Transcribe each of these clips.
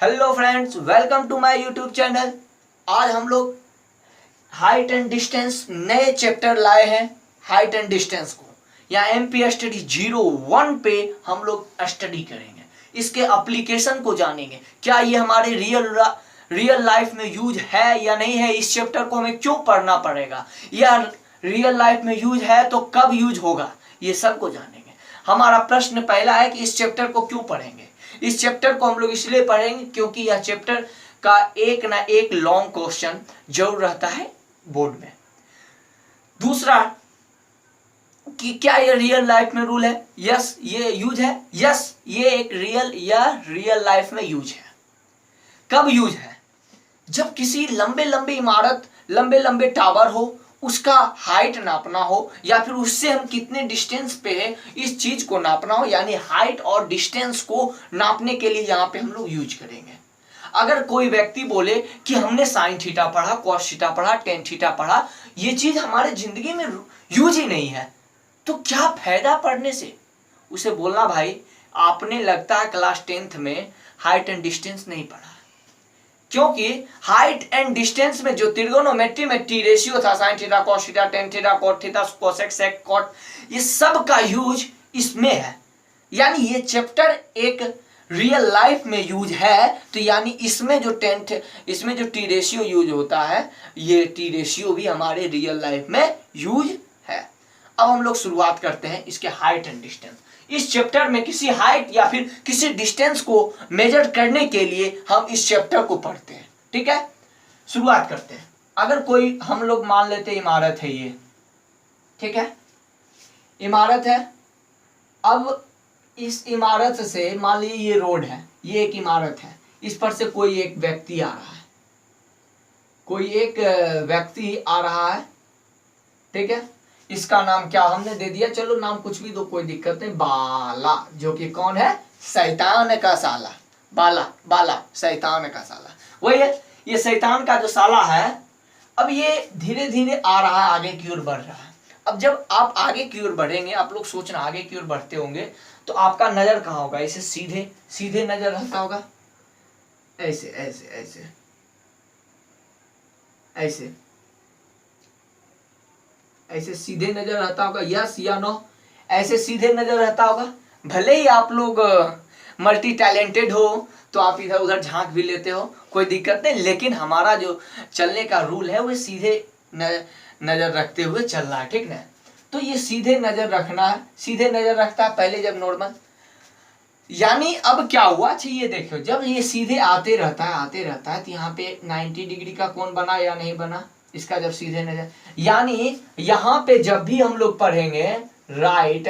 Hello friends, welcome to my YouTube channel. आज हम लोग हाइट एंड डिस्टेंस नए चैप्टर लाए हैं। हाइट एंड डिस्टेंस को या एमपी स्टडी 01 पे हम लोग स्टडी करेंगे। इसके एप्लीकेशन को जानेंगे, क्या ये हमारे रियल लाइफ में यूज है या नहीं है, इस चैप्टर को हमें क्यों पढ़ना पड़ेगा, या रियल लाइफ में यूज है तो कब यूज होगा, ये सब को जानेंगे। हमारा प्रश्न पहला है कि इस चैप्टर को क्यों पढ़ेंगे। इस चैप्टर को हम लोग इसलिए पढ़ेंगे क्योंकि यह चैप्टर का एक ना एक लॉन्ग क्वेश्चन जरूर रहता है बोर्ड में। दूसरा कि क्या ये रियल लाइफ में रूल है, यस ये यूज है, यस ये एक रियल लाइफ में यूज है। कब यूज है? जब किसी लंबे लंबे इमारत, लंबे लंबे टावर हो, उसका हाइट नापना हो, या फिर उससे हम कितने डिस्टेंस पे है इस चीज को नापना हो, यानी हाइट और डिस्टेंस को नापने के लिए यहाँ पे हम लोग यूज करेंगे। अगर कोई व्यक्ति बोले कि हमने साइन थीटा पढ़ा, कॉस थीटा पढ़ा, टेन थीटा पढ़ा, ये चीज हमारे जिंदगी में यूज ही नहीं है, तो क्या फायदा पढ़ने से? उसे बोलना भाई आपने लगता है क्लास 10th में हाइट एंड डिस्टेंस नहीं पढ़ा, क्योंकि हाइट एंड डिस्टेंस में जो त्रिगोनोमेट्री में टी रेशियो था, sine theta, cos theta, tan theta, cot theta, cosec, sec, cot, ये सब का यूज इसमें है। यानी ये चैप्टर एक रियल लाइफ में यूज है, तो यानी इसमें जो टी रेशियो यूज होता है, ये टी रेशियो भी हमारे रियल लाइफ में यूज है। अब हम लोग शुरुआत करते हैं इसके हाइट एंड डिस्टेंस। इस चैप्टर में किसी हाइट या फिर किसी डिस्टेंस को मेजर करने के लिए हम इस चैप्टर को पढ़ते हैं। ठीक है, शुरुआत करते हैं। अगर कोई हम लोग मान लेते हैं इमारत है ये, ठीक है, इमारत है। अब इस इमारत से मान लीजिए ये रोड है, ये एक इमारत है, इस पर से कोई एक व्यक्ति आ रहा है, कोई एक व्यक्ति आ रहा है, ठीक है। इसका नाम क्या हमने दे दिया, चलो नाम कुछ भी दो, कोई दिक्कत नहीं, बाला, जो कि कौन है? शैतान का साला। बाला शैतान का साला, वही है। ये शैतान का जो साला है, अब ये धीरे धीरे आ रहा है, आगे की ओर बढ़ रहा है। अब जब आप आगे की ओर बढ़ेंगे, आप लोग सोचना आगे की ओर बढ़ते होंगे तो आपका नजर कहाँ होगा? ऐसे सीधे सीधे नजर रहता होगा, ऐसे ऐसे ऐसे ऐसे ऐसे सीधे नजर रहता होगा, यस या नो? ऐसे सीधे नजर रहता होगा। भले ही आप लोग मल्टी टैलेंटेड हो तो आप इधर उधर झांक भी लेते हो, कोई दिक्कत नहीं, लेकिन हमारा जो चलने का रूल है वो सीधे नजर रखते हुए चल रहा है, ठीक ना? तो ये सीधे नजर रखना है, सीधे नजर रखता है पहले जब नॉर्मल। यानी अब क्या हुआ, अच्छा ये देखो, जब ये सीधे आते रहता है तो यहाँ पे 90 डिग्री का कोण बना या नहीं बना इसका, जब सीधे नजर, यानी यहां पे जब भी हम लोग पढ़ेंगे राइट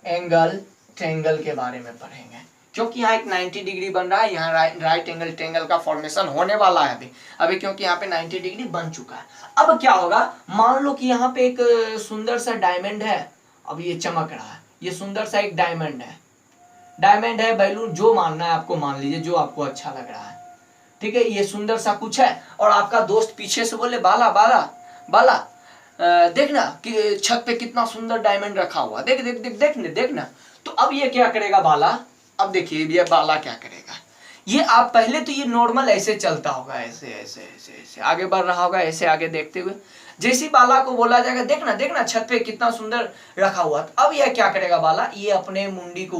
एंगल ट्रायंगल के बारे में पढ़ेंगे, क्योंकि यहाँ एक 90 डिग्री बन रहा है, यहाँ राइट एंगल ट्रायंगल का फॉर्मेशन होने वाला है अभी क्योंकि यहाँ पे 90 डिग्री बन चुका है। अब क्या होगा, मान लो कि यहाँ पे एक सुंदर सा डायमंड है, अब ये चमक रहा है, ये सुंदर सा एक डायमंड है, बैलून, जो मानना है आपको मान लीजिए, जो आपको अच्छा लग रहा है, ठीक है। ये सुंदर सा कुछ है, और आपका दोस्त पीछे से बोले बाला देखना कि छत पे कितना सुंदर डायमंड रखा हुआ, देखना। तो अब ये क्या करेगा बाला, अब देखिए ये बाला क्या करेगा, ये आप पहले तो ये नॉर्मल ऐसे चलता होगा, ऐसे आगे बढ़ रहा होगा, ऐसे आगे देखते हुए। जैसे बाला को बोला जाएगा देखना छत पे कितना सुंदर रखा हुआ, तो अब यह क्या करेगा बाला, ये अपने मुंडी को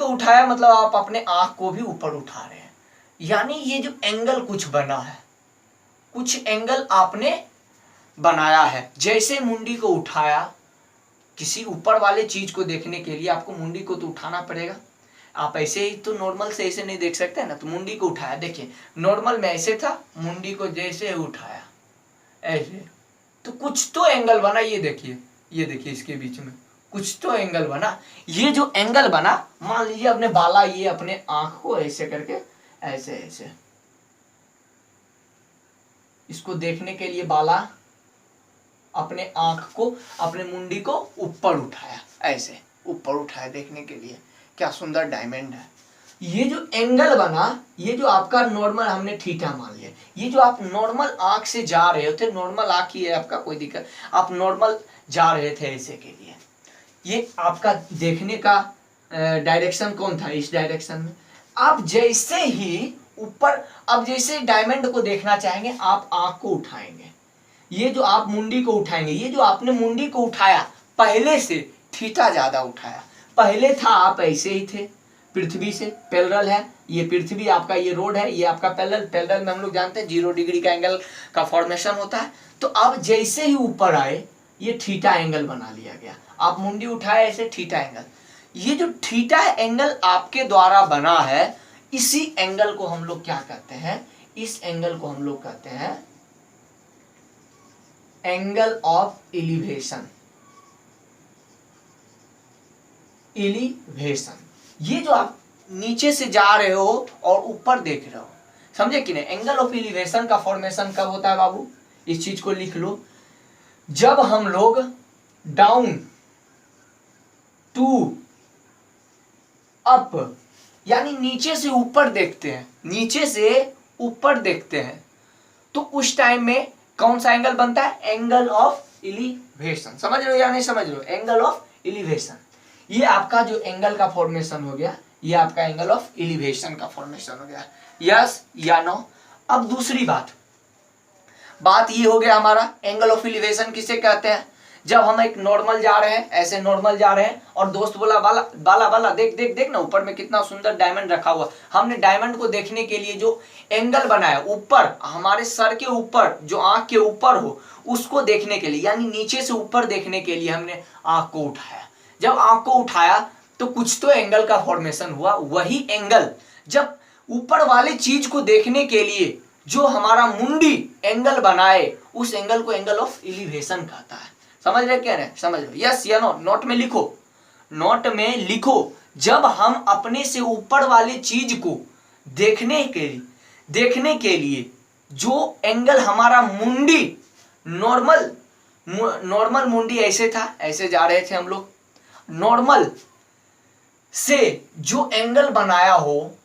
उठाया, मतलब आप अपने आंख को भी ऊपर उठा रहे हैं, यानी ये जो एंगल कुछ बना है, कुछ एंगल आपने बनाया है। जैसे मुंडी को उठाया, किसी ऊपर वाले चीज को देखने के लिए आपको मुंडी को तो उठाना पड़ेगा, आप ऐसे ही तो नॉर्मल से ऐसे नहीं देख सकते ना, तो मुंडी को उठाया, देखिए नॉर्मल में ऐसे था, मुंडी को जैसे उठाया ऐसे, तो कुछ तो एंगल बना, ये देखिए इसके बीच में कुछ तो एंगल बना। ये जो एंगल बना, मान लीजिए अपने बाला ये अपने आंख को ऐसे करके ऐसे इसको देखने के लिए बाला अपने आंख को, अपने मुंडी को ऊपर उठाया, ऐसे ऊपर उठाया देखने के लिए, क्या सुंदर डायमंड है। ये जो एंगल बना, ये जो आपका नॉर्मल हमने थीटा मान लिया, ये जो आप नॉर्मल आंख से जा रहे थे, नॉर्मल आंख ही है आपका, कोई दिक्कत, आप नॉर्मल जा रहे थे ऐसे के लिए, ये आपका देखने का डायरेक्शन कौन था, इस डायरेक्शन में। आप जैसे ही ऊपर, अब जैसे डायमंड को देखना चाहेंगे आप आंख को उठाएंगे, ये जो आप मुंडी को उठाएंगे, ये जो आपने मुंडी को उठाया पहले से थीटा ज्यादा उठाया। पहले था आप ऐसे ही थे, पृथ्वी से पैरेलल है, ये पृथ्वी आपका, ये रोड है, ये आपका पैरेलल। पैरेलल में हम लोग जानते हैं 0 डिग्री का एंगल का फॉर्मेशन होता है। तो अब जैसे ही ऊपर आए ये थीटा एंगल बना लिया गया, आप मुंडी उठाए ऐसे थीटा एंगल। ये जो थीटा एंगल आपके द्वारा बना है, इसी एंगल को हम लोग क्या कहते हैं, इस एंगल को हम लोग कहते हैं एंगल ऑफ एलिवेशन। एलिवेशन, ये जो आप नीचे से जा रहे हो और ऊपर देख रहे हो, समझे कि नहीं। एंगल ऑफ एलिवेशन का फॉर्मेशन कब होता है बाबू, इस चीज को लिख लो। जब हम लोग डाउन टू अप, यानी नीचे से ऊपर देखते हैं, नीचे से ऊपर देखते हैं, तो उस टाइम में कौन सा एंगल बनता है, एंगल ऑफ एलिवेशन। समझ रहे हो या नहीं समझ रहे हो, एंगल ऑफ एलिवेशन। ये आपका जो एंगल का फॉर्मेशन हो गया, ये आपका एंगल ऑफ एलिवेशन का फॉर्मेशन हो गया। यस या नो। अब दूसरी बात ये हो गया हमारा एंगल ऑफ एलिवेशन किसे कहते हैं। जब हम एक नॉर्मल जा रहे हैं, ऐसे नॉर्मल जा रहे हैं और दोस्त बोला बाला बाला बाला देख देख देख ना, ऊपर में कितना सुंदर डायमंड रखा हुआ। हमने डायमंड को देखने के लिए जो एंगल बनाया ऊपर, हमारे सर के ऊपर, जो आंख के ऊपर हो, उसको देखने के लिए, यानी नीचे से ऊपर देखने के लिए हमने आंख को उठाया। जब आंख को उठाया तो कुछ तो एंगल का फॉर्मेशन हुआ। वही एंगल जब ऊपर वाले चीज को देखने के लिए जो हमारा मुंडी एंगल बनाए, उस एंगल को एंगल ऑफ एलिवेशन कहता है। समझ रहे क्या, समझ रहे, यस या नो। नोट में लिखो, नोट में लिखो। जब हम अपने से ऊपर वाले चीज को देखने के लिए जो एंगल हमारा मुंडी, नॉर्मल मुंडी ऐसे था, ऐसे जा रहे थे हम लोग, नॉर्मल से जो एंगल बनाया हो,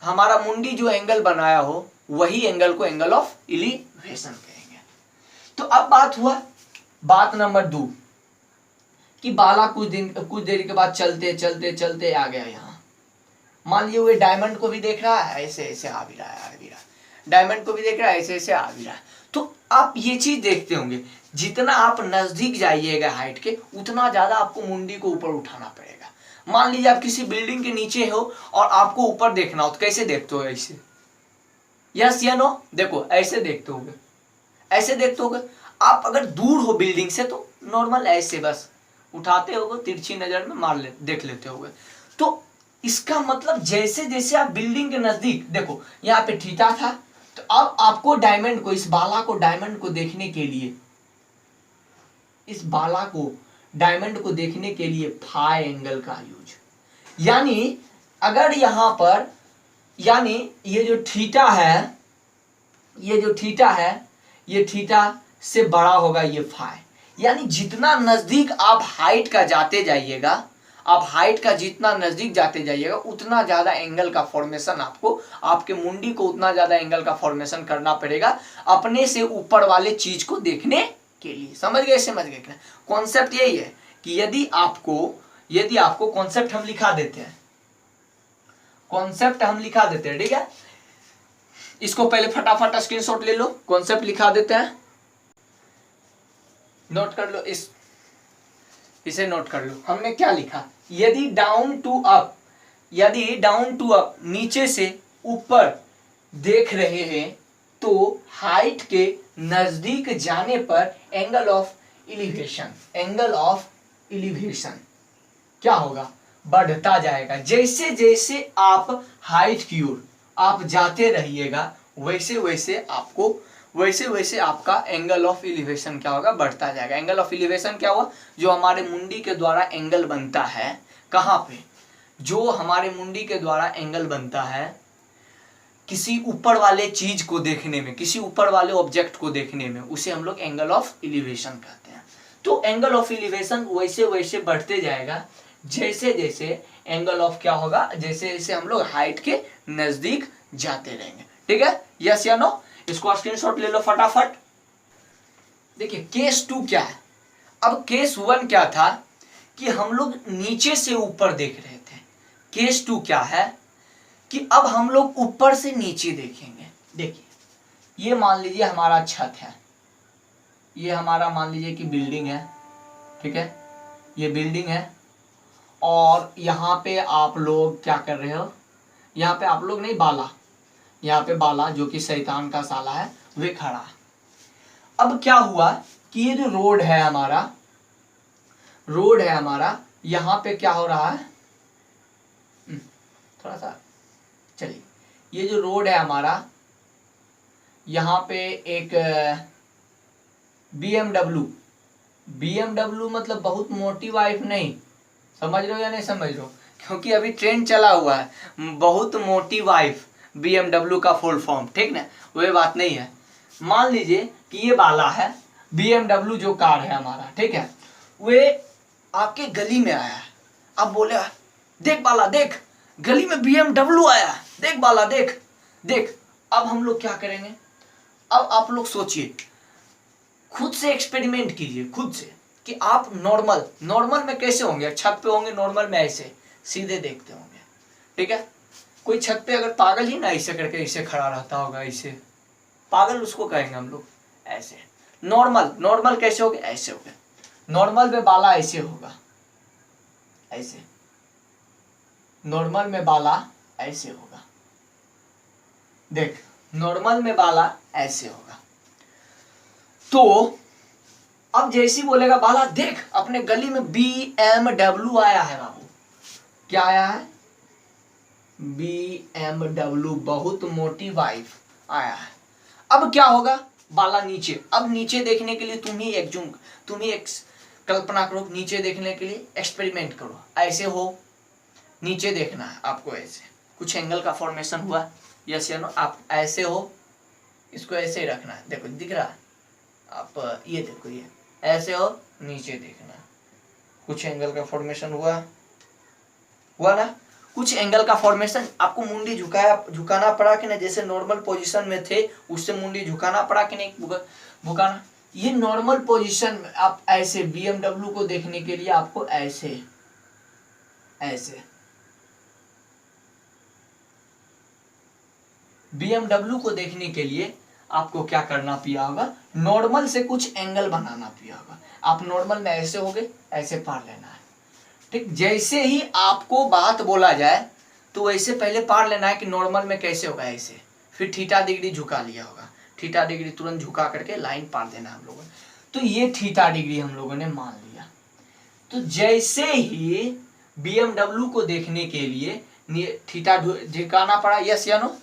हमारा मुंडी जो एंगल बनाया हो, वही एंगल को एंगल ऑफ एलिवेशन कहेंगे। तो अब बात हुआ, बात नंबर 2 कि बाला कुछ देर के बाद चलते चलते चलते आ गया यहाँ। मान लीजिए वो डायमंड को भी देख रहा है, ऐसे ऐसे आ भी रहा है, डायमंड को भी देख रहा है, ऐसे ऐसे आ भी रहा है। तो आप ये चीज देखते होंगे, जितना आप नजदीक जाइएगा हाइट के, उतना ज्यादा आपको मुंडी को ऊपर उठाना पड़ेगा। मान लीजिए आप किसी बिल्डिंग के नीचे हो और आपको ऊपर देखना हो, तो कैसे देखते हो, ऐसे, यस या नो। देखो ऐसे देखते होगे, ऐसे देखते होगे। आप अगर दूर हो बिल्डिंग से तो नॉर्मल ऐसे बस उठाते होगे, तिरछी नजर में देख लेते होगे। तो इसका मतलब जैसे जैसे आप बिल्डिंग के नजदीक, देखो यहाँ पे थीटा था, तो अब आपको डायमंड को, इस बाला को, डायमंड को देखने के लिए, इस बाला को, डायमंड को देखने के लिए फाई एंगल का यूज, यानी अगर यहां पर, यानी ये जो थीटा है, ये जो थीटा है, ये थीटा से बड़ा होगा ये फाई। यानी जितना नजदीक आप हाइट का जाते जाइएगा, आप हाइट का जितना नजदीक जाते जाइएगा, उतना ज्यादा एंगल का फॉर्मेशन आपको, आपके मुंडी को उतना ज्यादा एंगल का फॉर्मेशन करना पड़ेगा अपने से ऊपर वाले चीज को देखने के लिए। समझ गए, समझ गए। कॉन्सेप्ट यही है कि यदि आपको कॉन्सेप्ट हम लिखा देते हैं, कॉन्सेप्ट हम लिखा देते हैं, ठीक है। इसको पहले फटाफट स्क्रीनशॉट ले लो, कॉन्सेप्ट लिखा देते हैं, नोट कर लो, इसे नोट कर लो। हमने क्या लिखा, यदि डाउन टू अप, नीचे से ऊपर देख रहे हैं तो हाइट के नजदीक जाने पर एंगल ऑफ एलिवेशन क्या होगा, बढ़ता जाएगा। जैसे जैसे आप हाइट की ओर आप जाते रहिएगा, वैसे वैसे आपका एंगल ऑफ एलिवेशन क्या होगा, बढ़ता जाएगा। एंगल ऑफ एलिवेशन क्या हुआ, जो हमारे मुंडी के द्वारा एंगल बनता है, कहाँ पे, जो हमारे मुंडी के द्वारा एंगल बनता है किसी ऊपर वाले चीज को देखने में, किसी ऊपर वाले ऑब्जेक्ट को देखने में, उसे हम लोग एंगल ऑफ एलिवेशन कहते हैं। तो एंगल ऑफ एलिवेशन वैसे वैसे बढ़ते जाएगा जैसे जैसे एंगल ऑफ क्या होगा, जैसे जैसे हम लोग हाइट के नजदीक जाते रहेंगे। ठीक है, यस या नो। इसको स्क्रीनशॉट ले लो फटाफट। देखिए केस 2 क्या है। अब केस 1 क्या था कि हम लोग नीचे से ऊपर देख रहे थे। केस 2 क्या है कि अब हम लोग ऊपर से नीचे देखेंगे। देखिए, ये मान लीजिए हमारा छत है, ये हमारा मान लीजिए कि बिल्डिंग है, ठीक है, ये बिल्डिंग है, और यहाँ पे आप लोग क्या कर रहे हो, यहाँ पे आप लोग नहीं, बाला, यहाँ पे बाला जो कि शैतान का साला है वे खड़ा है। अब क्या हुआ कि ये जो रोड है हमारा, यहाँ पे क्या हो रहा है, थोड़ा सा चलिए, ये जो रोड है हमारा, यहाँ पे एक BMW मतलब बहुत मोटी वाइफ नहीं, समझ रहे हो या नहीं समझ रहे हो, क्योंकि अभी ट्रेंड चला हुआ है बहुत मोटी वाइफ, BMW का फुल फॉर्म, ठीक ना, वह बात नहीं है। मान लीजिए कि ये बाला है, BMW जो कार है हमारा, ठीक है, वे आपके गली में आया है। अब बोले देख बाला देख, गली में BMW आया है, देख बाला देख देख। अब हम लोग क्या करेंगे, अब आप लोग सोचिए, खुद से एक्सपेरिमेंट कीजिए खुद से कि आप नॉर्मल में कैसे होंगे, छत पे होंगे नॉर्मल में ऐसे सीधे देखते होंगे, ठीक है। कोई छत पे अगर पागल ही ना ऐसे करके ऐसे खड़ा रहता होगा, ऐसे पागल उसको कहेंगे हम लोग। ऐसे नॉर्मल कैसे होगे, ऐसे हो गए, नॉर्मल में बाला ऐसे होगा, ऐसे नॉर्मल में बाला ऐसे होगा, देख नॉर्मल में बाला ऐसे होगा। तो अब जैसे ही बोलेगा बाला देख अपने गली में BMW आया है बाबू, क्या आया है, BMW, बहुत मोटी वाइफ आया है। अब क्या होगा, बाला नीचे, अब नीचे देखने के लिए तुम ही एक कल्पना करो, नीचे देखने के लिए एक्सपेरिमेंट करो, ऐसे हो, नीचे देखना है आपको, ऐसे कुछ एंगल का फॉर्मेशन हुआ, यस या नो, आप ऐसे हो, इसको ऐसे ही रखना है, देखो दिख रहा है, आप ये देखो, ये ऐसे हो, नीचे देखना, कुछ एंगल का फॉर्मेशन हुआ ना, कुछ एंगल का फॉर्मेशन, आपको मुंडी झुकाना पड़ा कि नहीं, जैसे नॉर्मल पोजीशन में थे उससे मुंडी झुकाना पड़ा कि नहीं, झुकाना। ये नॉर्मल पोजीशन में आप ऐसे BMW को देखने के लिए आपको ऐसे BMW को देखने के लिए आपको क्या करना पिया होगा, नॉर्मल से कुछ एंगल बनाना पिया होगा। आप नॉर्मल में ऐसे हो गए, ऐसे पार लेना है, ठीक। जैसे ही आपको बात बोला जाए तो वैसे पहले पार लेना है कि नॉर्मल में कैसे होगा, ऐसे, फिर थीटा डिग्री झुका लिया होगा, थीटा डिग्री तुरंत झुका करके लाइन पार देना हम लोगों ने। तो ये थीटा डिग्री हम लोगों ने मान लिया। तो जैसे ही BMW को देखने के लिए थीटा झुकाना पड़ा, यस या नो,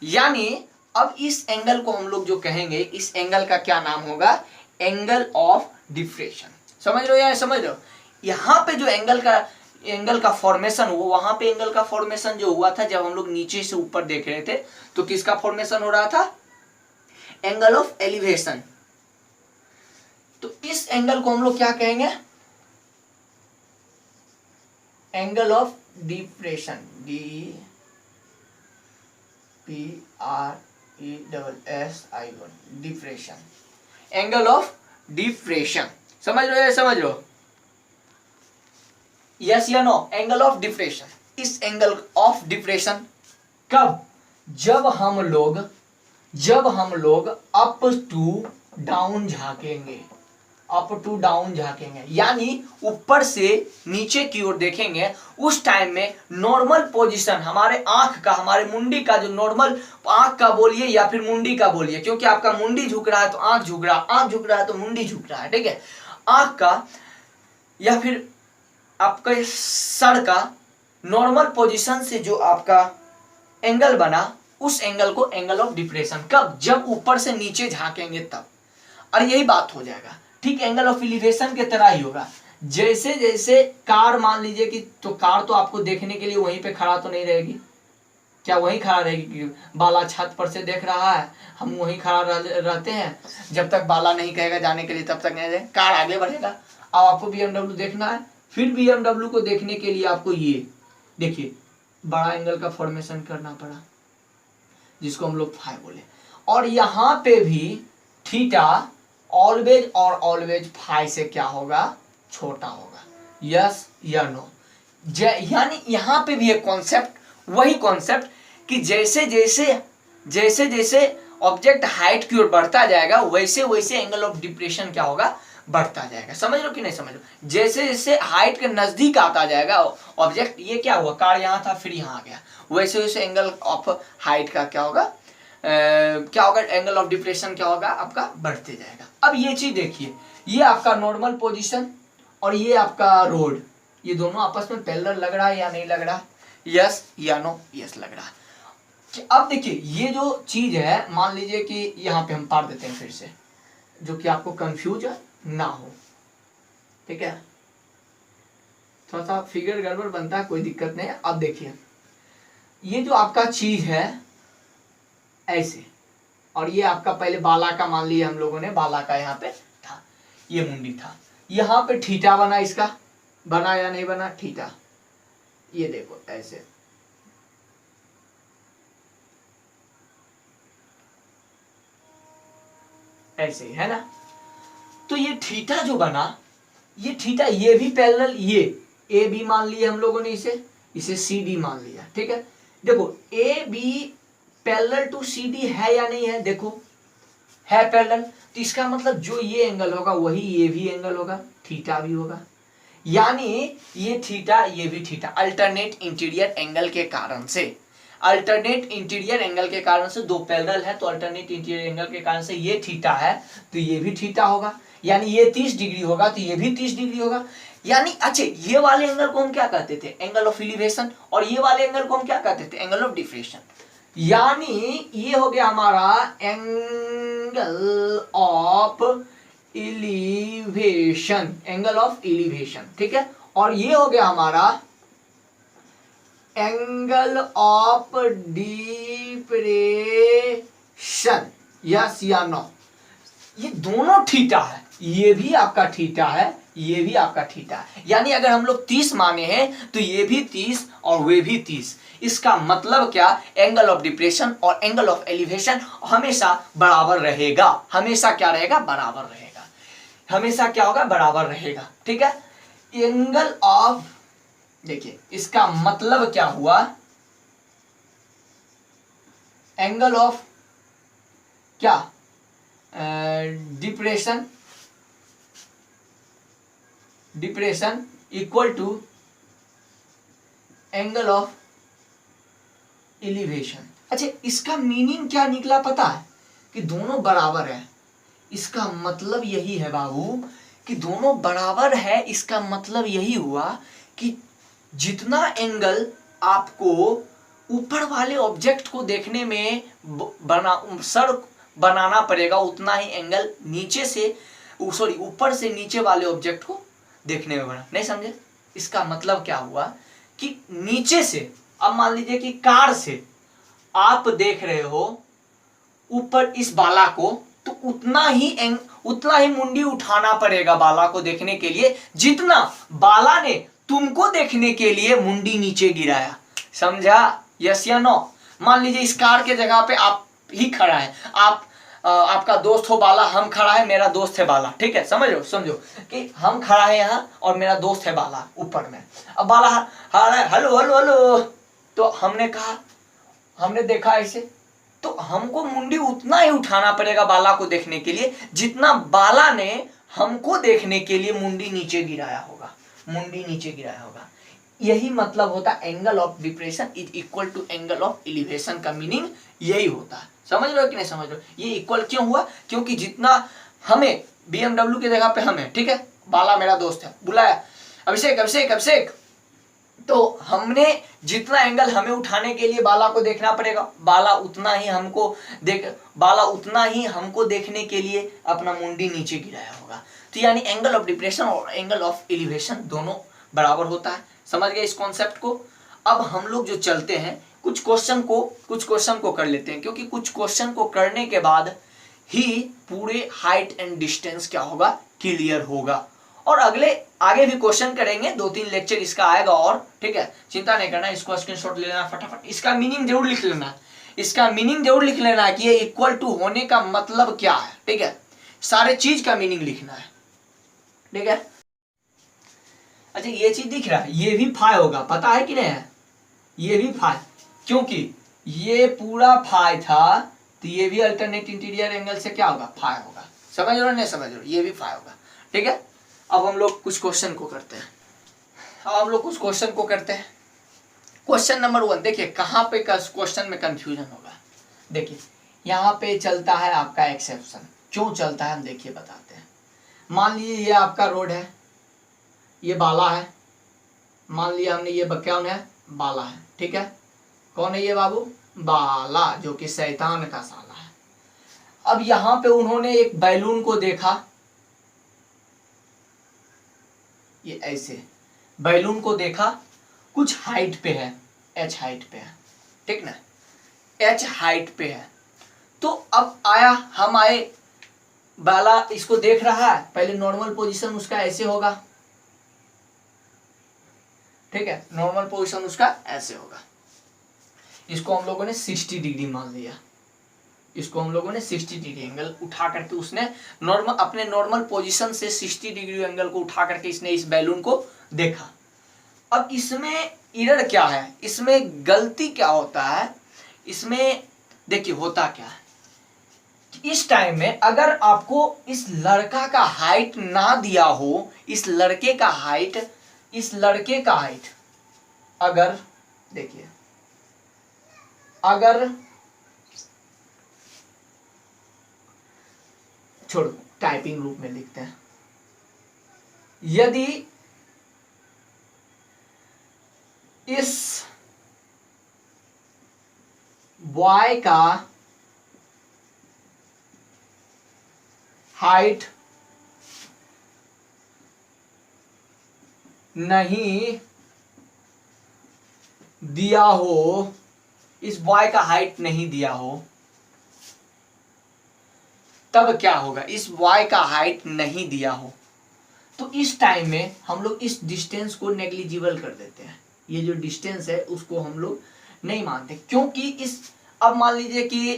यानी अब इस एंगल को हम लोग जो कहेंगे, इस एंगल का क्या नाम होगा, एंगल ऑफ डिफ्रेक्शन। समझ रहे हो या समझ रहे हो, यहाँ पे जो एंगल का फॉर्मेशन हुआ, वहां पे एंगल का फॉर्मेशन जो हुआ था जब हम लोग नीचे से ऊपर देख रहे थे, तो किसका फॉर्मेशन हो रहा था, एंगल ऑफ एलिवेशन। तो इस एंगल को हम लोग क्या कहेंगे, angle of diffraction, DPRESSION, diffraction, angle of diffraction. समझ रहे हो, समझ लो, यस या नो, एंगल ऑफ डिफ्रेक्शन। इस एंगल ऑफ डिफ्रेक्शन कब, जब हम लोग अप टू डाउन झाकेंगे, यानी ऊपर से नीचे की ओर देखेंगे, उस टाइम में नॉर्मल पोजीशन हमारे आंख का, हमारे मुंडी का, जो नॉर्मल आंख का बोलिए या फिर मुंडी का बोलिए, क्योंकि आपका मुंडी झुक रहा है तो आंख झुक रहा है, आंख झुक रहा है तो मुंडी झुक रहा है, ठीक है। आंख का या फिर आपका सर का नॉर्मल पोजीशन से जो आपका एंगल बना, उस एंगल को एंगल ऑफ डिफ्रेक्शन, कब, जब ऊपर से नीचे झाकेंगे तब। और यही बात हो जाएगा, ठीक, एंगल ऑफ एलिवेशन के तरह ही होगा। जैसे जैसे कार, मान लीजिए कि, तो कार तो आपको देखने के लिए वहीं पे खड़ा तो नहीं रहेगी, क्या वहीं खड़ा रहेगी कि बाला छत पर से देख रहा है, हम वहीं खड़ा रहते हैं, जब तक बाला नहीं कहेगा जाने के लिए तब तक नहीं रहेगा, कार आगे बढ़ेगा। अब आपको BMW देखना है, फिर BMW को देखने के लिए आपको ये देखिए बड़ा एंगल का फॉर्मेशन करना पड़ा, जिसको हम लोग फाई बोले, और यहाँ पे भी थीटा ऑलवेज फाई से क्या होगा, छोटा होगा, यस या नो। यानी यहाँ पे भी एक कॉन्सेप्ट, वही कॉन्सेप्ट कि जैसे जैसे ऑब्जेक्ट हाइट की ओर बढ़ता जाएगा वैसे वैसे एंगल ऑफ डिप्रेशन क्या होगा, बढ़ता जाएगा। समझ लो कि नहीं समझ लो? जैसे जैसे हाइट के नजदीक आता जाएगा ऑब्जेक्ट, ये क्या हुआ, कार यहाँ था फिर यहाँ आ गया, वैसे वैसे एंगल ऑफ हाइट का क्या होगा, एंगल ऑफ डिप्रेशन क्या होगा आपका, बढ़ते जाएगा। अब ये चीज देखिए, ये आपका नॉर्मल पोजीशन और ये आपका रोड, ये दोनों आपस में पैरेलल लग रहा है या नहीं लग रहा, यस या नो, यस लग रहा है। अब देखिए ये जो चीज है, मान लीजिए कि यहाँ पे हम पार देते हैं फिर से, जो कि आपको कंफ्यूज ना हो, ठीक है। थोड़ा सा फिगर गड़बड़ बनता है, कोई दिक्कत नहीं है। अब देखिए ये जो आपका चीज है ऐसे, और ये आपका पहले बाला का मान लिया हम लोगों ने, बाला का यहाँ पे था, ये मुंडी था, यहाँ पे थीटा बना, इसका बना या नहीं बना थीटा, ये देखो ऐसे, ऐसे है ना। तो ये थीटा जो बना, ये थीटा, ये भी पैरेलल, ये ए बी मान लिया हम लोगों ने, इसे सी डी मान लिया, ठीक है। देखो A B parallel to C D है या नहीं है, देखो है पैरेलल, तो इसका मतलब जो ये एंगल होगा वही ये भी एंगल होगा, थीटा भी होगा। यानी ये थीटा ये भी थीटा, अल्टरनेट इंटीरियर एंगल के कारण से, अल्टरनेट इंटीरियर एंगल के कारण से दो पैरेलल है, तो अल्टरनेट इंटीरियर एंगल के कारण से ये थीटा है तो ये भी थीटा होगा, यानी ये 30 डिग्री होगा तो ये भी 30 डिग्री होगा। यानी अच्छा, ये वाले एंगल को हम क्या कहते थे, एंगल ऑफ एलिवेशन, और ये वाले एंगल को हम क्या कहते थे, एंगल ऑफ डिफ्रेक्शन। यानी ये हो गया हमारा angle of elevation, angle of elevation, ठीक है। और ये हो गया हमारा एंगल ऑफ डिप्रेशन, यस या नो। ये दोनों थीटा है, ये भी आपका थीटा है, ये भी आपका थीटा है। यानी अगर हम लोग 30 माने हैं तो ये भी 30 और वे भी 30। इसका मतलब क्या, एंगल ऑफ डिप्रेशन और एंगल ऑफ एलिवेशन हमेशा बराबर रहेगा, हमेशा क्या रहेगा, बराबर रहेगा, हमेशा क्या होगा, बराबर रहेगा, ठीक है। एंगल ऑफ, देखिए इसका मतलब क्या हुआ, एंगल ऑफ क्या, depression, depression equal to angle of elevation. अच्छा, इसका मीनिंग क्या निकला पता है, कि दोनों बराबर है। इसका मतलब यही है बाबू कि दोनों बराबर है, इसका मतलब यही हुआ कि जितना एंगल आपको ऊपर वाले ऑब्जेक्ट को देखने में बनाना पड़ेगा, उतना ही एंगल नीचे से, सॉरी ऊपर से नीचे वाले ऑब्जेक्ट को देखने में बना। नहीं समझे? इसका मतलब क्या हुआ कि नीचे से, अब मान लीजिए कि कार से आप देख रहे हो ऊपर इस बाला को, तो उतना ही मुंडी उठाना पड़ेगा बाला को देखने के लिए, जितना बाला ने तुमको देखने के लिए मुंडी नीचे गिराया। समझा? यस या नो? मान लीजिए इस कार के जगह पे आप ही खड़ा है, आपका दोस्त हो बाला, हम खड़ा है, मेरा दोस्त है बाला, ठीक है। समझो कि हम खड़ा है यहाँ और मेरा दोस्त है बाला ऊपर में। अब बाला हेलो हेलो हेलो, तो हमने कहा, हमने देखा ऐसे, तो हमको मुंडी उतना ही उठाना पड़ेगा बाला को देखने के लिए, जितना बाला ने हमको देखने के लिए मुंडी नीचे गिराया होगा, मुंडी नीचे गिराया होगा। यही मतलब होता angle of depression is equal to angle of elevation का मीनिंग यही होता है। समझ लो कि नहीं समझ लो? ये इक्वल क्यों हुआ? क्योंकि जितना हमें BMW की जगह पे हमें, ठीक है, बाला मेरा दोस्त है, बुलाया अभिषेक अभिषेक अभिषेक, तो हमने जितना एंगल हमें उठाने के लिए बाला को देखना पड़ेगा, बाला उतना ही हमको देखने के लिए अपना मुंडी नीचे गिराया होगा। तो यानी एंगल ऑफ डिप्रेशन और एंगल ऑफ एलिवेशन दोनों बराबर होता है। समझ गए इस कॉन्सेप्ट को? अब हम लोग जो चलते हैं कुछ क्वेश्चन को कर लेते हैं, क्योंकि कुछ क्वेश्चन को करने के बाद ही पूरे हाइट एंड डिस्टेंस क्या होगा, क्लियर होगा। और आगे भी क्वेश्चन करेंगे, 2-3 लेक्चर इसका आएगा और, ठीक है, चिंता नहीं करना, इसको स्क्रीनशॉट ले लेना फटाफट। इसका मीनिंग जरूर लिख लेना, इसका मीनिंग जरूर लिख लेना कि ये इक्वल टू होने का मतलब क्या है, ठीक है, सारे चीज का मीनिंग लिखना है, ठीक है। अच्छा ये चीज दिख रहा है, ये भी फाई होगा, पता है कि नहीं है, ये भी फाई, क्योंकि ये पूरा फाई था तो ये भी अल्टरनेट इंटीरियर एंगल से क्या होगा, फाई होगा। समझ रहे हो नहीं समझ रहे हो, ये भी फाई होगा। ठीक है, अब हम लोग कुछ क्वेश्चन को करते हैं। क्वेश्चन नंबर 1 देखिए, कहाँ पे क्वेश्चन में कंफ्यूजन होगा। देखिए यहाँ पे चलता है आपका एक्सेप्शन, क्यों चलता है हम देखिए बताते हैं। मान लीजिए ये आपका रोड है, ये बाला है, मान लिया हमने ये कौन है, बाला है। ठीक है, कौन है ये बाबू, बाला, जो कि शैतान का साला है। अब यहाँ पे उन्होंने एक बैलून को देखा, ये ऐसे बैलून को देखा, कुछ हाइट पे है, h हाइट पे है, ठीक ना, h हाइट पे है। तो अब हम आए, बाला इसको देख रहा है, पहले नॉर्मल पोजीशन उसका ऐसे होगा, ठीक है, नॉर्मल पोजीशन उसका ऐसे होगा। इसको हम लोगों ने 60 डिग्री मान लिया, इसको हम लोगों ने 60 डिग्री एंगल उठा करके उसने अपने नॉर्मल पोजीशन से 60 डिग्री एंगल को उठा करके इसने इस बैलून को देखा। अब इसमें एरर क्या है, इसमें गलती क्या होता है, इसमें देखिए होता क्या है, इस टाइम में अगर आपको इस लड़का का हाइट ना दिया हो, इस लड़के का हाइट अगर देखिए, अगर छोड़ो टाइपिंग रूप में लिखते हैं, यदि इस बॉय का हाइट नहीं दिया हो, इस बॉय का हाइट नहीं दिया हो, तब क्या होगा, इस बॉय का हाइट नहीं दिया हो तो इस टाइम में हम लोग इस डिस्टेंस को नेग्लिजिबल कर देते हैं। ये जो डिस्टेंस है उसको हम लोग नहीं मानते, क्योंकि अब मान लीजिए कि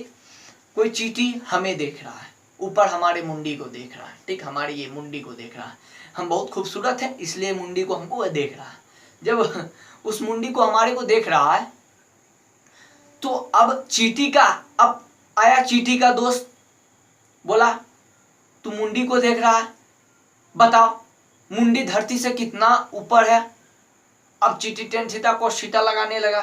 कोई चींटी हमें देख रहा है, ऊपर हमारे मुंडी को देख रहा है, ठीक, हमारी ये मुंडी को देख रहा है, हम बहुत खूबसूरत है इसलिए मुंडी को हमको देख रहा है। जब उस मुंडी को हमारे को देख रहा है तो अब आया चींटी का दोस्त, बोला तू मुंडी को देख रहा है, बताओ मुंडी धरती से कितना ऊपर है। अब चींटी टेन थीटा कोस थीटा लगाने लगा,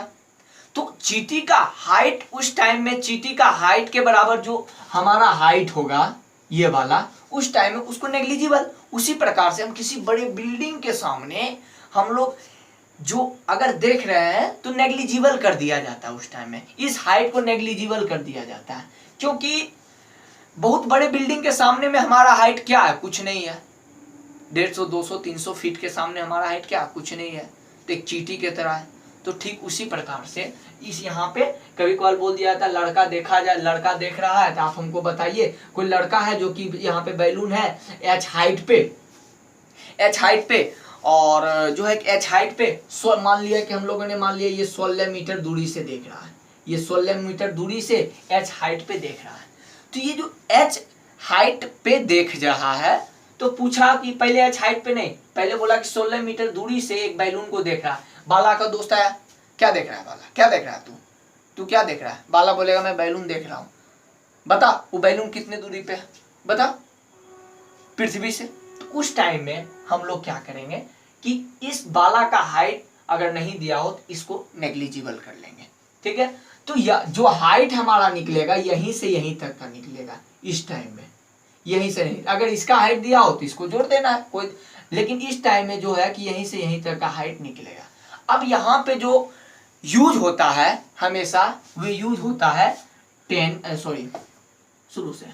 तो चींटी का हाइट उस टाइम में, चींटी का हाइट के बराबर जो हमारा हाइट होगा ये वाला, उस टाइम में उसको नेग्लिजिबल। उसी प्रकार से हम किसी बड़े बिल्डिंग के सामने हम लोग जो अगर देख रहे हैं तो नेग्लिजिबल कर दिया जाता है, उस टाइम में इस हाइट को नेग्लिजिबल कर दिया जाता है, क्योंकि बहुत बड़े बिल्डिंग के सामने में हमारा हाइट क्या है, कुछ नहीं है। 150, 200, 300 फीट के सामने हमारा हाइट क्या, कुछ नहीं है, तो एक चींटी की तरह है। तो ठीक उसी प्रकार से इस यहाँ पे कभी कभार बोल दिया था लड़का देखा जाए, लड़का देख रहा है तो आप हमको बताइए कोई लड़का है जो कि यहाँ पे बैलून है h हाइट पे और जो है h हाइट पे मान लिया कि हम लोगों ने मान लिया ये 16 मीटर दूरी से देख रहा है, ये 16 मीटर दूरी से h हाइट पे देख रहा है। तो ये जो h हाइट पे देख रहा है, तो पूछा कि पहले h हाइट पे नहीं, पहले बोला कि 16 मीटर दूरी से एक बैलून को देख रहा है। बाला का दोस्त आया, क्या देख रहा है बाला, क्या देख रहा है तू क्या देख रहा है। बाला बोलेगा मैं बैलून देख रहा हूं। बता वो बैलून कितने दूरी पे है, बता पृथ्वी से। तो उस टाइम में हम लोग क्या करेंगे कि इस बाला का हाइट अगर नहीं दिया हो तो इसको नेग्लिजिबल कर लेंगे, ठीक है। तो जो हाइट हमारा निकलेगा यहीं से यहीं तक का निकलेगा, इस टाइम में यहीं से नहीं। अगर इसका हाइट दिया हो तो इसको जोड़ देना है कोई, लेकिन इस टाइम में जो है कि यहीं से यहीं तक का हाइट निकलेगा। अब यहाँ पे जो यूज होता है हमेशा, वो यूज होता है शुरू से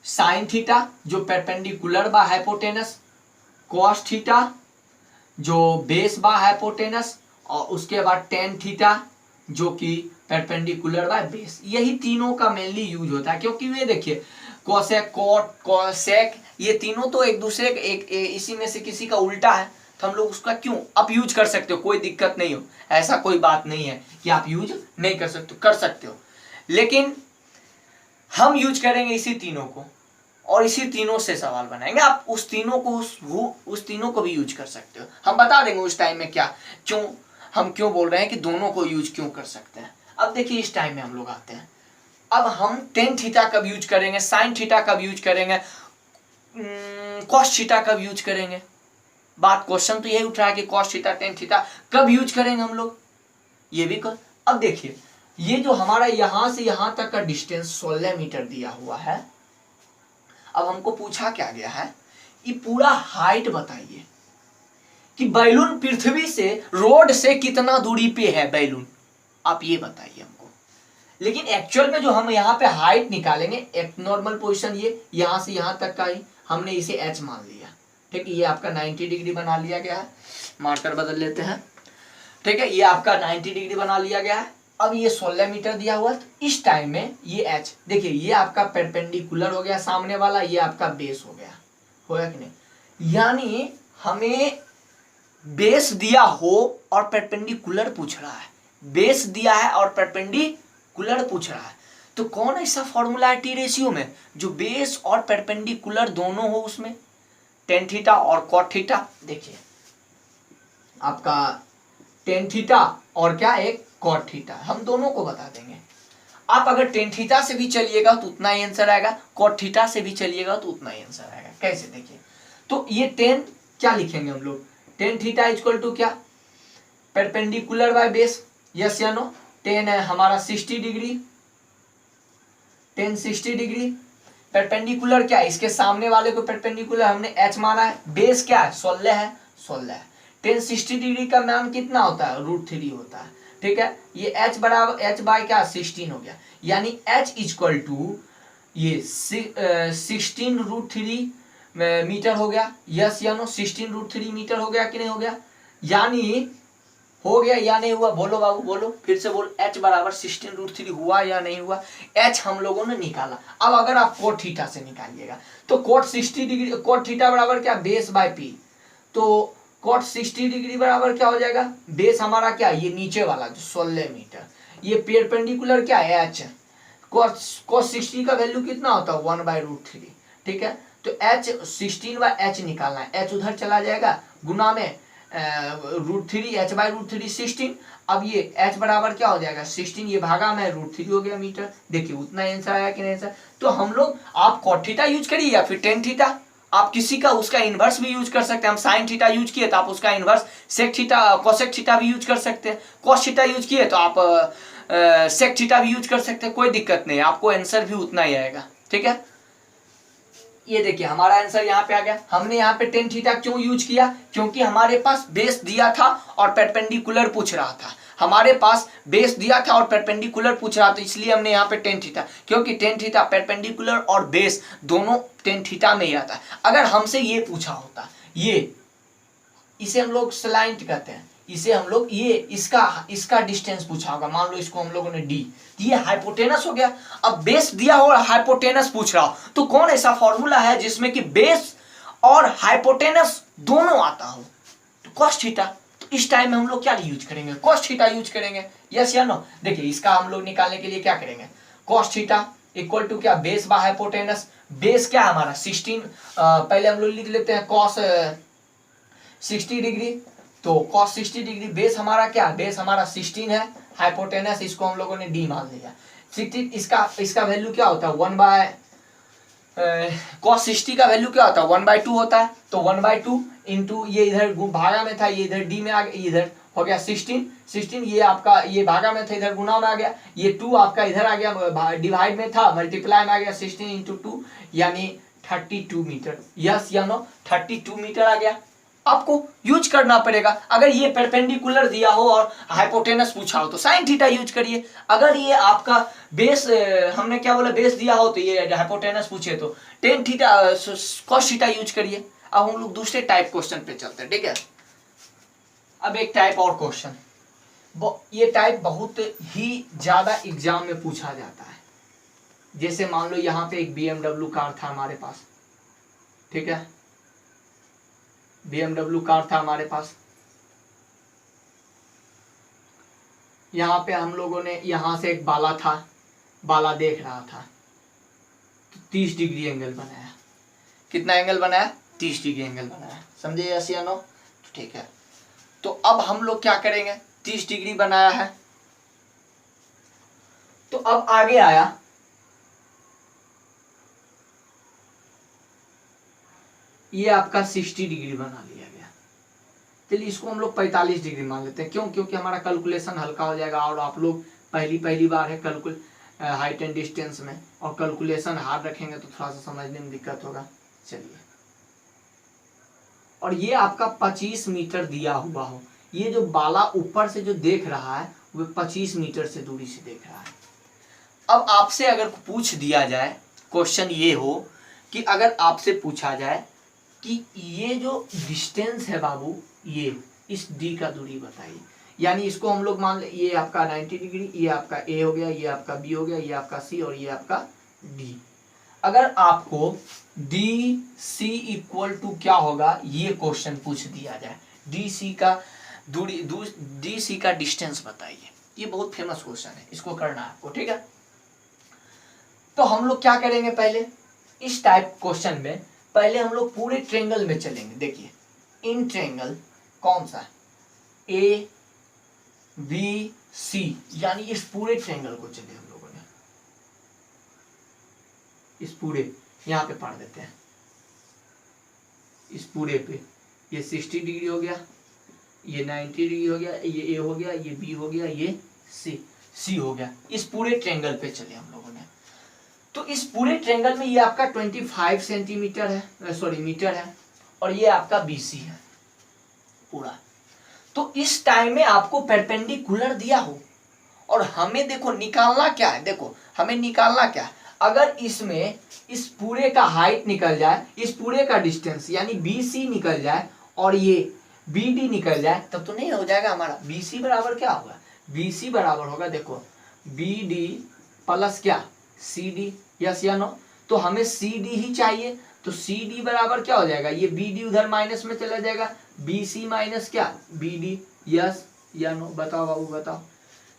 साइन थीटा जो परपेंडिकुलर बा हाइपोटेनस, कॉस थीटा जो बेस बा हाइपोटेनस, और उसके बाद टेन थीटा जो कि परपेंडिकुलर बा बेस। यही तीनों का मेनली यूज होता है, क्योंकि ये देखिए कोसेक, कॉट, कोसेक, ये तीनों तो एक दूसरे इसी में से किसी का उल्टा है, तो हम लोग उसका क्यों आप यूज कर सकते हो, कोई दिक्कत नहीं हो, ऐसा कोई बात नहीं है कि आप यूज नहीं कर सकते, कर सकते हो। लेकिन हम यूज करेंगे इसी तीनों को, और इसी तीनों से सवाल बनाएंगे। आप उस तीनों को उस तीनों को भी यूज कर सकते हो। हम बता देंगे उस टाइम में क्या हम क्यों बोल रहे हैं कि दोनों को यूज क्यों कर सकते हैं। अब देखिए इस टाइम में हम लोग आते हैं। अब हम टेन थीटा कब यूज करेंगे, साइन थीटा कब यूज करेंगे, कॉस थीटा कब यूज करेंगे। बात क्वेश्चन तो यही उठ रहा है कि कॉस थीटा टेन थीटा कब यूज करेंगे हम लोग, ये भी कर। अब देखिए ये जो हमारा यहां से यहां तक का डिस्टेंस 16 मीटर दिया हुआ है। अब हमको पूछा क्या गया है, ये पूरा हाइट बताइए कि बैलून पृथ्वी से रोड से कितना दूरी पे है बैलून, आप ये बताइए हमको। लेकिन एक्चुअल में जो हम यहाँ पे हाइट निकालेंगे, एक नॉर्मल पोजीशन ये यहां से यहां तक का ही हमने इसे h मान लिया। ठीक है, ये आपका 90 डिग्री बना लिया गया है। मार्कर बदल लेते हैं। ठीक है, ये आपका 90 डिग्री बना लिया गया है। अब ये 16 मीटर दिया हुआ है, तो इस टाइम में ये h देखिए ये आपका परपेंडिकुलर हो गया सामने वाला, ये आपका बेस हो गया, होगा कि नहीं। यानी हमें बेस दिया हो और परपेंडिकुलर पूछ रहा है, बेस दिया है और परपेंडिकुलर पूछ रहा है, तो कौन ऐसा फॉर्मूला है टी रेशियो में जो बेस और परपेंडिकुलर दोनों हो उसमें, टेन थीटा और कॉट थीटा। देखिए आपका टेन थीटा और क्या एक कॉट थीटा, हम दोनों को बता देंगे। आप अगर टेन थीटा से भी चलिएगा तो उतना ही आंसर आएगा, कॉट थीटा से भी चलिएगा तो उतना ही आंसर आएगा। कैसे देखिए, तो ये टेन क्या लिखेंगे हम लोग, टेन थीटा इक्वल टू क्या, परपेंडिकुलर बाय बेस, यस या नो। टेन है हमारा 60 डिग्री, टेन 60 डिग्री। परपेंडिकुलर क्या है, इसके सामने वाले को परपेंडिकुलर हमने h माना है, बेस क्या है 16 है, 16 है। टेन 60 डिग्री का मान कितना होता है, √3 होता है। ठीक है, ये h बराबर h बाय क्या 16 हो गया, यानी h इक्वल टू ये 16√3 मीटर हो गया, यस या नो। 16√3 मीटर हो गया कि नहीं हो गया, यानी हो गया या नहीं हुआ, बोलो बाबू बोलो, फिर से बोल। h बराबर 16√3 हुआ या नहीं हुआ, h हम लोगों ने निकाला। अब अगर आप कोट थीटा से निकालिएगा तो कोट 60 डिग्री, कोट थीटा बराबर क्या, बेस बाय पी, तो कोट 60 डिग्री बराबर क्या हो जाएगा, बेस हमारा क्या, ये नीचे वाला जो 16 मीटर, ये परपेंडिकुलर क्या है h, कोस 60 का वैल्यू कितना होता है 1/√3। ठीक है, तो h 16/h निकालना है, h उधर चला जाएगा, गुना में √3 h/√3 16। अब ये h बराबर क्या हो जाएगा 16, ये भागा में √3 हो गया मीटर। देखिए उतना आंसर आया कि नहीं सर। तो हम लोग, आप कॉट थीटा यूज करिए या फिर टेन थीटा, आप किसी का उसका इनवर्स भी यूज कर सकते हैं। हम साइन थीटा यूज किए तो आप उसका inverse sec theta, cosec theta भी यूज कर सकते हैं। कॉस थीटा यूज किए तो आप सेक थीटा भी यूज कर सकते हैं, कोई दिक्कत नहीं है, आपको आंसर भी उतना ही आएगा। ठीक है, ये देखिए हमारा आंसर यहाँ पे आ गया। हमने यहाँ पे टेन थीटा क्यों यूज किया, क्योंकि हमारे पास बेस दिया था और परपेंडिकुलर पूछ रहा था, हमारे पास बेस दिया था और परपेंडिकुलर पूछ रहा था, इसलिए हमने यहाँ पे टेन थीटा, क्योंकि टेन थीटा परपेंडिकुलर और बेस दोनों टेन थीटा में ही आता है। अगर हमसे ये पूछा होता, ये इसे हम लोग स्लाइंट कहते हैं, इसे हम लोग ये इसका डिस्टेंस पूछा होगा, मान लो इसको हम लोगों ने डी, ये हाइपोटेनस हो गया। अब बेस दिया हो और हाइपोटेनस पूछ रहा हो, तो कौन ऐसा फॉर्मूला है जिसमें कि बेस और हाइपोटेनस दोनों आता हो, तो कॉस थीटा। तो इस टाइम में हम लोग क्या यूज करेंगे, कॉस थीटा यूज करेंगे, यस या नो। देखिए इसका हम लोग निकालने के लिए क्या करेंगे, कॉस थीटा इक्वल टू क्या, बेस बाय हाइपोटेनस। बेस क्या हमारा 16, पहले हम लोग लिख लेते हैं कॉस 60 डिग्री, तो cos 60 डिग्री, बेस हमारा क्या, बेस हमारा 16 है, हाइपोटेनस इसको हम लोगों ने डी मान लिया। 60 इसका वैल्यू क्या होता है 1 cos 60 का वैल्यू क्या होता है 1/2 होता है, तो 1/2 इंटू ये इधर भागा में था, ये इधर डी में आ गया, इधर हो गया 16, ये आपका ये भागा में था, इधर गुना में आ गया, ये 2 आपका इधर आ गया, डिवाइड में था, मल्टीप्लाई में आ गया, 16 इंटू 2 यानी 32 मीटर, यस या नो 32 मीटर आ गया। आपको यूज करना पड़ेगा। अगर ये परपेंडिकुलर दिया हो और हाइपोटेनस पूछा हो तो साइन थीटा यूज करिए। अगर ये आपका बेस, हमने क्या बोला, बेस दिया हो तो ये हाइपोटेनस पूछे तो tan theta cos theta use करिए। अब हम लोग दूसरे टाइप क्वेश्चन पे चलते हैं। ठीक है, अब एक टाइप और क्वेश्चन, ये टाइप बहुत ही ज्यादा एग्जाम में पूछा जाता है। जैसे मान लो यहाँ पे एक BMW कार था हमारे पास, ठीक है, BMW कार था हमारे पास, यहाँ पे हम लोगों ने यहाँ से एक बाला था, बाला देख रहा था, तो 30 डिग्री एंगल बनाया। कितना एंगल बनाया? 30 डिग्री एंगल बनाया। समझे यस या नो? तो ठीक है, तो अब हम लोग क्या करेंगे, 30 डिग्री बनाया है, तो अब आगे आया, ये आपका 60 डिग्री बना लिया गया। चलिए इसको हम लोग 45 डिग्री मान लेते हैं। क्यों? क्योंकि हमारा कैलकुलेशन हल्का हो जाएगा, और आप लोग पहली बार है हाइट एंड डिस्टेंस में, और कैलकुलेशन हार्ड रखेंगे तो थोड़ा सा समझने में दिक्कत होगा। चलिए, और ये आपका 25 मीटर दिया हुआ हो, ये जो बाला ऊपर से जो देख रहा है वो 25 मीटर से दूरी से देख रहा है। अब आपसे अगर पूछ दिया जाए, क्वेश्चन ये हो कि अगर आपसे पूछा जाए कि ये जो डिस्टेंस है बाबू, ये इस डी का दूरी बताइए, यानी इसको हम लोग मान ले, ये आपका 90 डिग्री, ये आपका ए हो गया, ये आपका बी हो गया, ये आपका सी और ये आपका डी। अगर आपको डी सी इक्वल टू क्या होगा ये क्वेश्चन पूछ दिया जाए, डी सी का दूरी, डी सी का डिस्टेंस बताइए, ये बहुत फेमस क्वेश्चन है, इसको करना है आपको, ठीक है। तो हम लोग क्या करेंगे, पहले इस टाइप क्वेश्चन में पहले हम लोग पूरे ट्रायंगल में चलेंगे। देखिए इन ट्रायंगल कौन सा, ए बी सी, यानी इस पूरे ट्रायंगल को चले हम लोगों ने, इस पूरे यहां पे पढ़ देते हैं, इस पूरे पे ये 60 डिग्री हो गया, ये 90 डिग्री हो गया, ये ए हो गया, ये बी हो गया, ये सी हो गया। इस पूरे ट्रायंगल पे चले हम लोगों ने। तो इस पूरे ट्रायंगल में ये आपका 25 सेंटीमीटर है, सॉरी मीटर है, और ये आपका बीसी है पूरा। तो इस टाइम में आपको परपेंडिकुलर दिया हो, और हमें देखो निकालना क्या है, देखो हमें निकालना क्या है, अगर इसमें इस पूरे का हाइट निकल जाए, इस पूरे का डिस्टेंस यानी बीसी निकल जाए, और ये बीडी निकल जाए, तब तो नहीं हो जाएगा हमारा। बीसी बराबर क्या होगा, बीसी बराबर होगा देखो बीडी प्लस क्या, सीडी, यस या नो? तो हमें सीडी ही चाहिए, तो सीडी बराबर क्या हो जाएगा, ये बीडी उधर माइनस में चला जाएगा, बीसी माइनस क्या, बीडी, यस या नो? बताओ बाबू बताओ।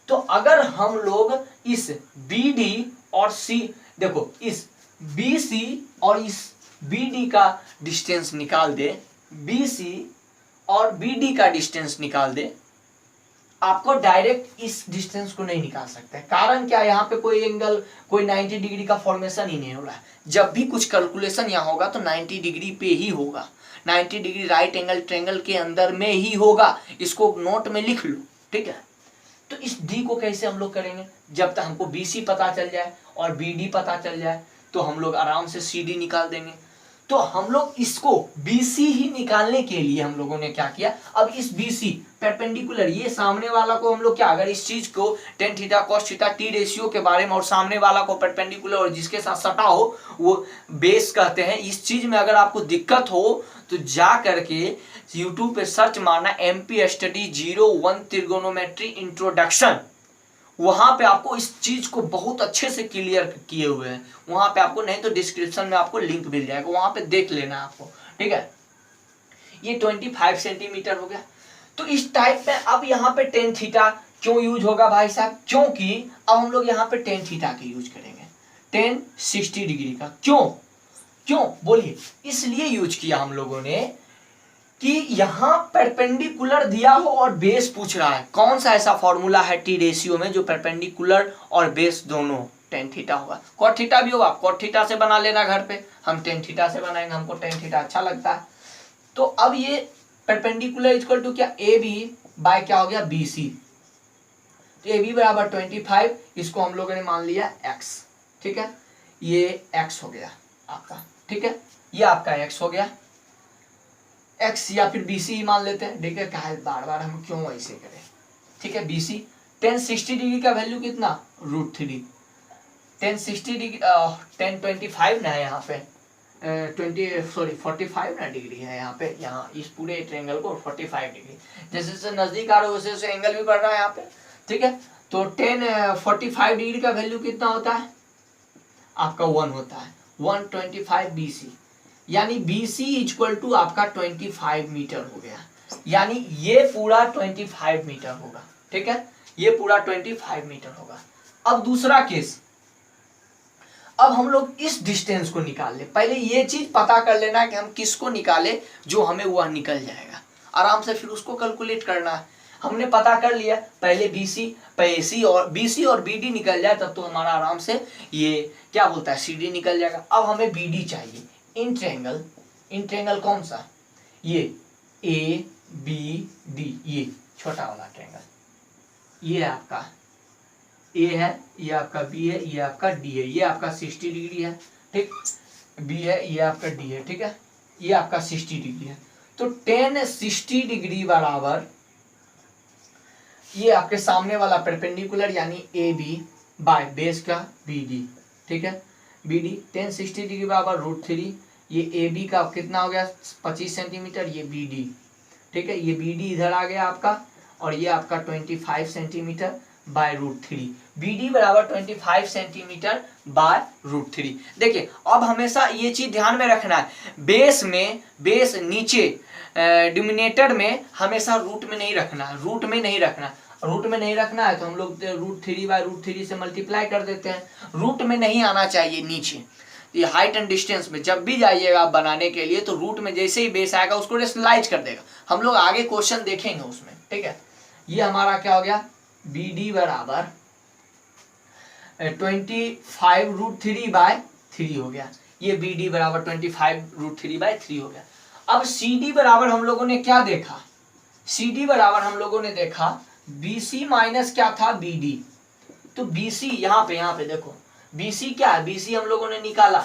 तो अगर हम लोग इस बीडी और सी, देखो इस बीसी और इस बीडी का डिस्टेंस निकाल दे, बीसी और बीडी का डिस्टेंस निकाल दे, आपको डायरेक्ट इस डिस्टेंस को नहीं निकाल सकते। कारण क्या है, यहाँ पे कोई एंगल, कोई 90 डिग्री का फॉर्मेशन ही नहीं हो रहा है। जब भी कुछ कैलकुलेशन यहाँ होगा तो 90 डिग्री पे ही होगा, 90 डिग्री राइट एंगल ट्रायंगल के अंदर में ही होगा। इसको नोट में लिख लो, ठीक है। तो इस डी को कैसे हम लोग करेंगे, जब तक हमको बीसी पता चल जाए और बीडी पता चल जाए तो हम लोग आराम से सीडी निकाल देंगे। तो हम लोग इसको BC ही निकालने के लिए हम लोगों ने क्या किया, अब इस BC परपेंडिकुलर, ये सामने वाला को हम लोग क्या, अगर इस चीज को tan theta cos theta T ratio के बारे में, और सामने वाला को परपेंडिकुलर और जिसके साथ सटा हो वो बेस कहते हैं। इस चीज में अगर आपको दिक्कत हो तो जा करके यूट्यूब पे सर्च मारना MP स्टडी 01 ट्रिगोनोमेट्री इंट्रोडक्शन, वहां पे आपको इस चीज को बहुत अच्छे से क्लियर किए हुए हैं। वहां पे आपको, नहीं तो डिस्क्रिप्शन में आपको लिंक मिल जाएगा, वहां पे देख लेना आपको, ठीक है। ये 25 सेंटीमीटर हो गया। तो इस टाइप में अब यहाँ पे tan थीटा क्यों यूज होगा भाई साहब, क्योंकि अब हम लोग यहाँ पे tan थीटा के यूज करेंगे, tan 60 डिग्री का। क्यों बोलिए, इसलिए यूज किया हम लोगों ने कि यहां परपेंडिकुलर दिया हो और बेस पूछ रहा है। कौन सा ऐसा फॉर्मूला है टी रेशियो में जो परपेंडिकुलर और बेस दोनों tan थीटा होगा, cot थीटा भी होगा, cot थीटा से बना लेना घर पे, हम tan थीटा से बनाएंगे, हमको tan थीटा अच्छा लगता है। तो अब ये परपेंडिकुलर इक्वल टू क्या, ए बी बाय क्या हो गया, बी सी। तो ए बी बराबर 25, इसको हम लोगों ने मान लिया x, ठीक है, ये x हो गया आपका, ठीक है, ये आपका x हो गया, x या फिर BC ही मान लेते हैं, ठीक है, कहा बार बार हम क्यों ऐसे करें, ठीक है। BC tan 60 डिग्री का वैल्यू कितना, √3, tan 60 डिग्री tan 25 ना है यहाँ पे 45 ना डिग्री है यहाँ पे, यहाँ इस पूरे ट्रायंगल को 45 डिग्री, जैसे जैसे नजदीक आ रहे हो वैसे एंगल भी बढ़ रहा है यहाँ पे, ठीक है। तो tan 45 डिग्री का वैल्यू कितना होता है आपका 1 होता है, 125 BC, यानी BC इक्वल टू आपका 25 मीटर हो गया, यानी ये पूरा 25 मीटर होगा, ठीक है, ये पूरा 25 मीटर होगा। अब दूसरा केस, अब हम लोग इस डिस्टेंस को निकाल ले। पहले ये चीज पता कर लेना है कि हम किसको निकाले जो हमें वह निकल जाएगा, आराम से फिर उसको कैलकुलेट करना है। हमने पता कर लिया, पहले BC और BD निकल जाए तब तो हमारा आराम से ये क्या बोलता है CD निकल जाएगा। अब हमें BD चाहिए। इन ट्रायंगल कौन सा, ये ABD, ये छोटा वाला ट्रायंगल, ये आपका A है, ये आपका B है, ये आपका D है, ये आपका 60 डिग्री है, ठीक, B है, ये आपका D है, ठीक है, ये आपका 60 डिग्री है। तो tan 60 डिग्री बराबर ये आपके सामने वाला परपेंडिकुलर यानी AB बाय बेस का BD, ठीक है, BD tan 60 डिग्री बराबर √3, ये AB का कितना हो गया 25 सेंटीमीटर, ये BD, ठीक है, ये BD इधर आ गया आपका, और ये आपका 25 सेंटीमीटर बाय √3, BD बराबर 25 सेंटीमीटर बाय √3। देखिए अब हमेशा ये चीज ध्यान में रखना है, बेस नीचे डिनोमिनेटर में हमेशा रूट में नहीं रखना है तो हम लोग √3 बाय √3 से मल्टीप्लाई कर देते हैं। रूट में नहीं आना चाहिए नीचे। ये हाइट एंड डिस्टेंस में जब भी जाइएगा आप बनाने के लिए तो रूट में जैसे ही बेस आएगा उसको रेशनलाइज कर देगा। हम लोग आगे क्वेश्चन देखेंगे उसमें, ठीक है। ये हमारा क्या हो गया, BD बराबर 25 √3 बाय 3 हो गया, ये BD बराबर 25 √3 बाय 3 हो गया। अब CD बराबर हम लोगों ने क्या देखा, CD बराबर हम लोगों ने देखा BC माइनस क्या था BD, तो BC यहाँ पे देखो BC क्या है, BC हम लोगों ने निकाला,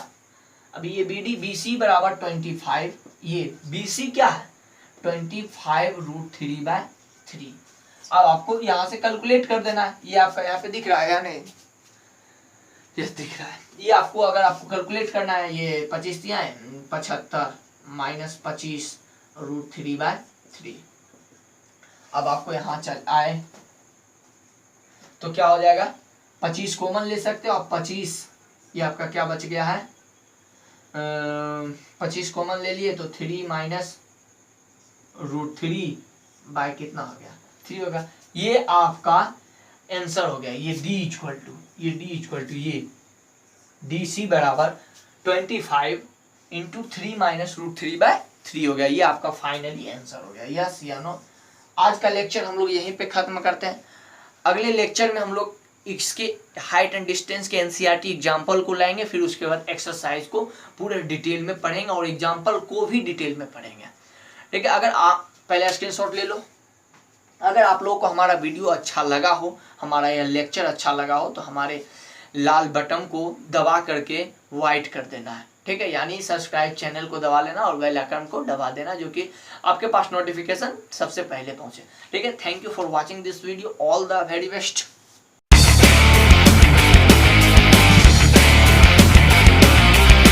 अभी ये BC बराबर 25, ये BC क्या है 25 √3 बाय 3। अब आपको यहाँ से कैलकुलेट कर देना है, ये आपका यहाँ पे दिख रहा है या नहीं, ये दिख रहा है, ये आपको अगर आपको कैलकुलेट करना है, ये 25 दिया है 75 माइनस 25 √3 बाय 3। अब आपको यहाँ चल आए तो क्या हो जाएगा, 25 कॉमन ले सकते हो, और 25 ये आपका क्या बच गया है 25 कॉमन ले लिए तो 3 माइनस √3 बाय कितना हो गया 3 होगा। ये आपका आंसर हो गया। ये D इक्वल टू ये DC बराबर 25 इंटू 3 माइनस √3 बाय 3 हो गया। ये आपका फाइनली आंसर हो गया। यस या नो। आज का लेक्चर हम लोग यहीं पे खत्म करते हैं। अगले लेक्चर में हम लोग इसके हाइट एंड डिस्टेंस के NCERT एग्जाम्पल को लाएंगे, फिर उसके बाद एक्सरसाइज को पूरे डिटेल में पढ़ेंगे और एग्जाम्पल को भी डिटेल में पढ़ेंगे, ठीक है। अगर आप पहले स्क्रीनशॉट ले लो, अगर आप लोगों को हमारा वीडियो अच्छा लगा हो, हमारा यह लेक्चर अच्छा लगा हो, तो हमारे लाल बटन को दबा करके वाइट कर देना है, ठीक है, यानी सब्सक्राइब चैनल को दबा लेना और बेल आइकन को दबा देना, जो कि आपके पास नोटिफिकेशन सबसे पहले पहुंचे, ठीक है। Thank you for watching this video, all the very best.